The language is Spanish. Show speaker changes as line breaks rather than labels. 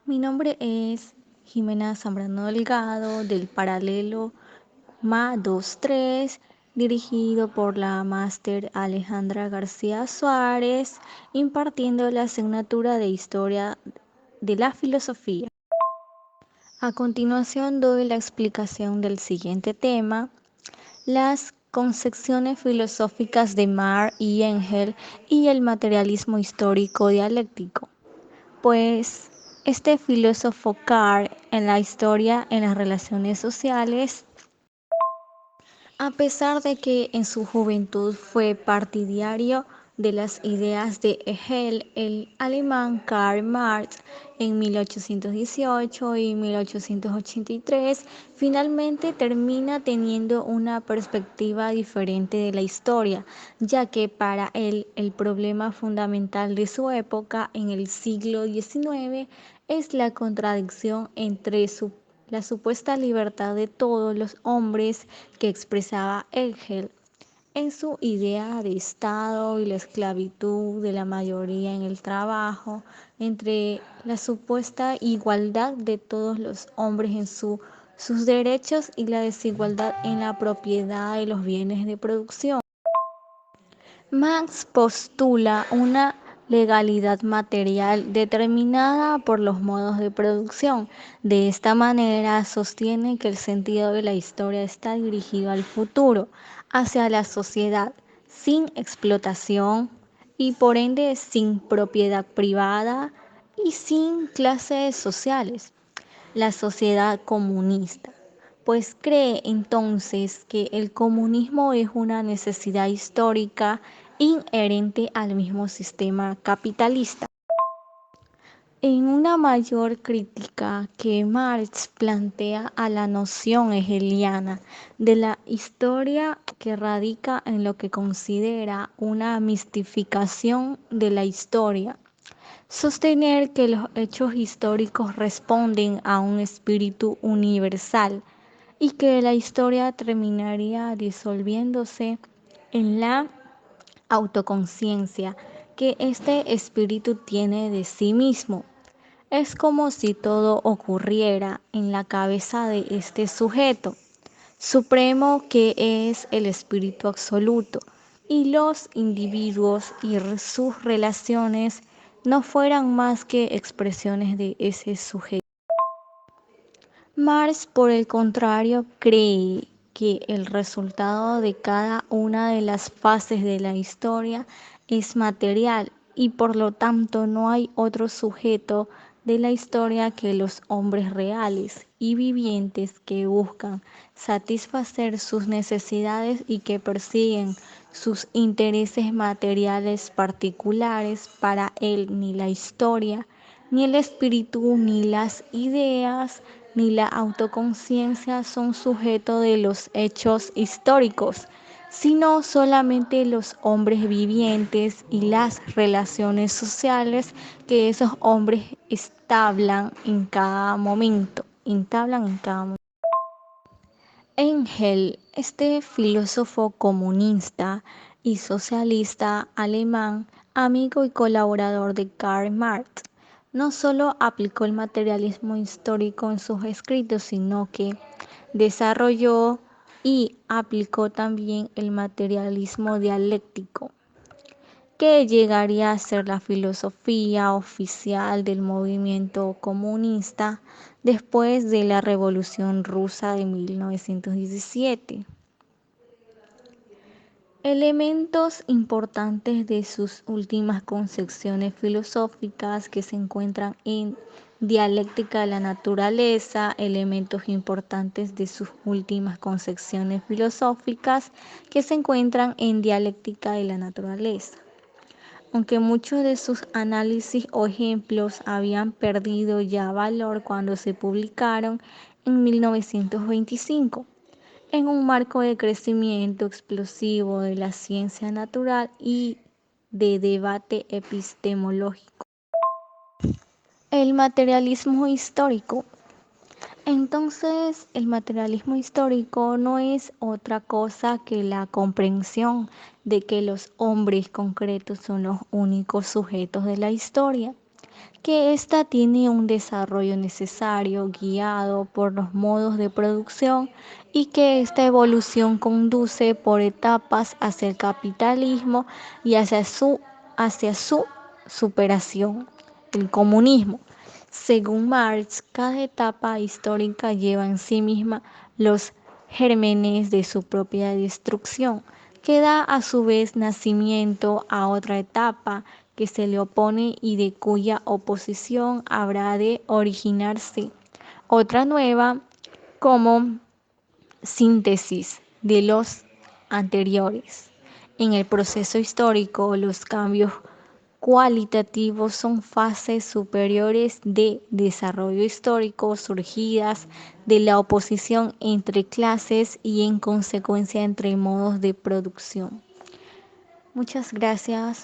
Mi nombre es Jimena Zambrano Delgado del Paralelo MA 23, dirigido por la máster Alejandra García Suárez, impartiendo la asignatura de Historia de la Filosofía. A continuación doy la explicación del siguiente tema: las concepciones filosóficas de Marx y Engels y el materialismo histórico dialéctico. Pues este filósofo Karl en la historia en las relaciones sociales, a pesar de que en su juventud fue partidario de las ideas de Hegel, el alemán Karl Marx, en 1818 y 1883, finalmente termina teniendo una perspectiva diferente de la historia, ya que para él el problema fundamental de su época en el siglo XIX es la contradicción entre la supuesta libertad de todos los hombres que expresaba Hegel en su idea de Estado y la esclavitud de la mayoría en el trabajo, entre la supuesta igualdad de todos los hombres en sus derechos y la desigualdad en la propiedad de los bienes de producción. Marx postula una legalidad material determinada por los modos de producción. De esta manera sostiene que el sentido de la historia está dirigido al futuro, hacia la sociedad sin explotación y por ende sin propiedad privada y sin clases sociales, la sociedad comunista, pues cree entonces que el comunismo es una necesidad histórica inherente al mismo sistema capitalista. En una mayor crítica que Marx plantea a la noción hegeliana de la historia, que radica en lo que considera una mistificación de la historia, sostener que los hechos históricos responden a un espíritu universal y que la historia terminaría disolviéndose en la autoconciencia que este espíritu tiene de sí mismo. Es como si todo ocurriera en la cabeza de este sujeto supremo que es el espíritu absoluto, y los individuos y sus relaciones no fueran más que expresiones de ese sujeto. Marx, por el contrario, cree que el resultado de cada una de las fases de la historia es material y por lo tanto no hay otro sujeto de la historia que los hombres reales y vivientes que buscan satisfacer sus necesidades y que persiguen sus intereses materiales particulares. Para él ni la historia, ni el espíritu, ni las ideas, ni la autoconciencia son sujeto de los hechos históricos, sino solamente los hombres vivientes y las relaciones sociales que esos hombres entablan en cada momento. Engel, este filósofo comunista y socialista alemán, amigo y colaborador de Karl Marx, no solo aplicó el materialismo histórico en sus escritos, sino que desarrolló y aplicó también el materialismo dialéctico, que llegaría a ser la filosofía oficial del movimiento comunista después de la Revolución Rusa de 1917. Elementos importantes de sus últimas concepciones filosóficas que se encuentran en Dialéctica de la Naturaleza, elementos importantes de sus últimas concepciones filosóficas que se encuentran en Dialéctica de la Naturaleza. Aunque muchos de sus análisis o ejemplos habían perdido ya valor cuando se publicaron en 1925, en un marco de crecimiento explosivo de la ciencia natural y de debate epistemológico. El materialismo histórico. Entonces, el materialismo histórico no es otra cosa que la comprensión de que los hombres concretos son los únicos sujetos de la historia, que ésta tiene un desarrollo necesario guiado por los modos de producción y que esta evolución conduce por etapas hacia el capitalismo y hacia su superación, el comunismo. Según Marx, cada etapa histórica lleva en sí misma los gérmenes de su propia destrucción, que da a su vez nacimiento a otra etapa que se le opone y de cuya oposición habrá de originarse otra nueva como síntesis de los anteriores. En el proceso histórico, los cambios cualitativos son fases superiores de desarrollo histórico surgidas de la oposición entre clases y en consecuencia entre modos de producción. Muchas gracias.